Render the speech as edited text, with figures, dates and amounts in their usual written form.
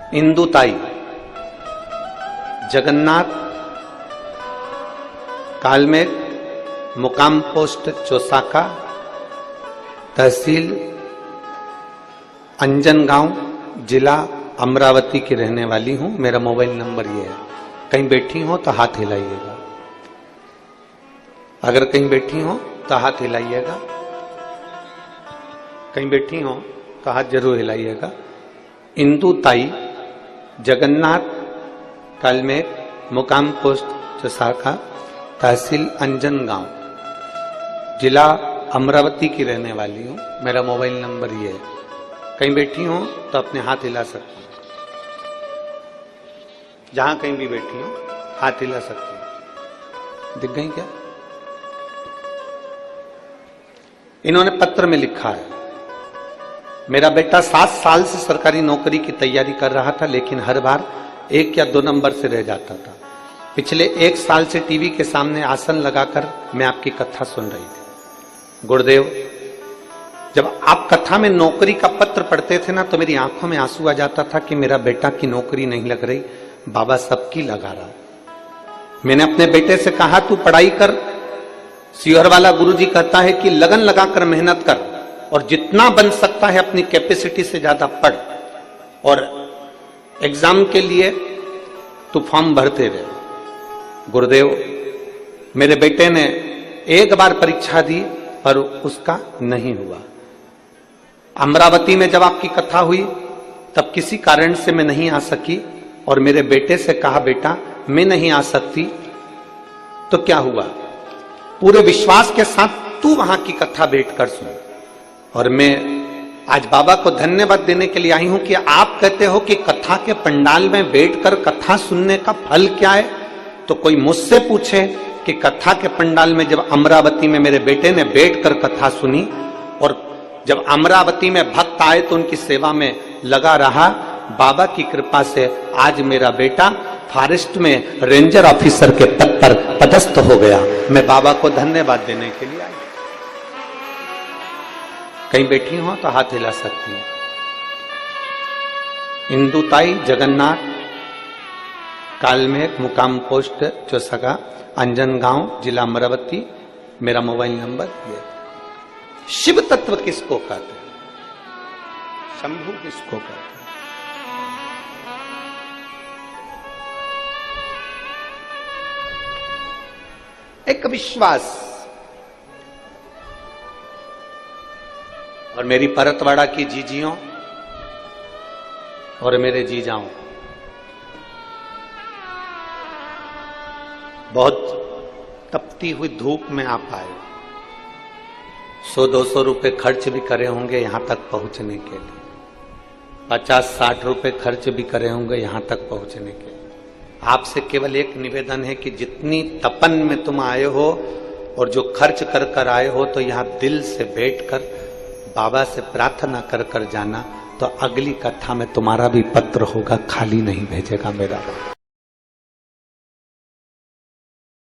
इंदुताई, जगन्नाथ, कालमेघ, मुकाम पोस्ट चौसाका, तहसील अंजनगांव, जिला अमरावती की रहने वाली हूं। मेरा मोबाइल नंबर ये है। कहीं बैठी हो तो हाथ हिलाइएगा। अगर कहीं बैठी हो तो हाथ हिलाइएगा। कहीं बैठी हो तो हाथ जरूर हिलाइएगा। इंदुताई, जगन्नाथ, कालमेघ, मुकाम पोस्ट चौसाका, तहसील अंजनगांव, जिला अमरावती की रहने वाली हूं। मेरा मोबाइल नंबर ये है। कहीं बैठी हो तो अपने हाथ हिला सकती हूं। जहां कहीं भी बैठी हो हाथ हिला सकती हूं। दिख गई क्या? इन्होंने पत्र में लिखा है, मेरा बेटा 7 साल से सरकारी नौकरी की तैयारी कर रहा था, लेकिन हर बार 1 या 2 नंबर से रह जाता था। पिछले 1 साल से टीवी के सामने आसन लगाकर मैं आपकी कथा सुन रही थी। गुरुदेव, जब आप कथा में नौकरी का पत्र पढ़ते थे ना, तो मेरी आंखों में आंसू आ जाता था कि मेरा बेटा की नौकरी नहीं लग रही, बाबा सबकी लगा रहा। मैंने अपने बेटे से कहा, तू पढ़ाई कर। सियोहर वाला गुरुजी कहता है कि लगन लगाकर मेहनत कर और जितना बन सकता है अपनी कैपेसिटी से ज्यादा पढ़, और एग्जाम के लिए तू फॉर्म भरते रहे। गुरुदेव, मेरे बेटे ने 1 बार परीक्षा दी पर उसका नहीं हुआ। अमरावती में जब आपकी कथा हुई तब किसी कारण से मैं नहीं आ सकी और मेरे बेटे से कहा, बेटा मैं नहीं आ सकती तो क्या हुआ, पूरे विश्वास के साथ तू वहां की कथा बैठकर सुन। और मैं आज बाबा को धन्यवाद देने के लिए आई हूं कि आप कहते हो कि कथा के पंडाल में बैठकर कथा सुनने का फल क्या है। तो कोई मुझसे पूछे कि कथा के पंडाल में जब अमरावती में मेरे बेटे ने बैठकर कथा सुनी और जब अमरावती में भक्त आए तो उनकी सेवा में लगा रहा, बाबा की कृपा से आज मेरा बेटा फॉरेस्ट में रेंजर ऑफिसर के पद पर पदस्थ हो गया। मैं बाबा को धन्यवाद देने के लिए आई। कहीं बैठी हो तो हाथ हिला सकती हूं। इंदुताई, जगन्नाथ, कालमेघ, मुकाम पोस्ट चौसाका, अंजनगांव, जिला अमरावती। मेरा मोबाइल नंबर ये। शिव तत्व किसको कहते हैं? शंभु किसको कहते हैं? एक विश्वास। और मेरी परतवाड़ा की जीजियों और मेरे जीजाओं, बहुत तपती हुई धूप में आप आए। 100-200 रुपए खर्च भी करे होंगे यहां तक पहुंचने के लिए। 50-60 रुपए खर्च भी करे होंगे यहां तक पहुंचने के लिए। आपसे केवल एक निवेदन है कि जितनी तपन में तुम आए हो और जो खर्च कर कर आए हो, तो यहां दिल से बैठकर बाबा से प्रार्थना कर कर जाना, तो अगली कथा में तुम्हारा भी पत्र होगा, खाली नहीं भेजेगा मेरा बाबा।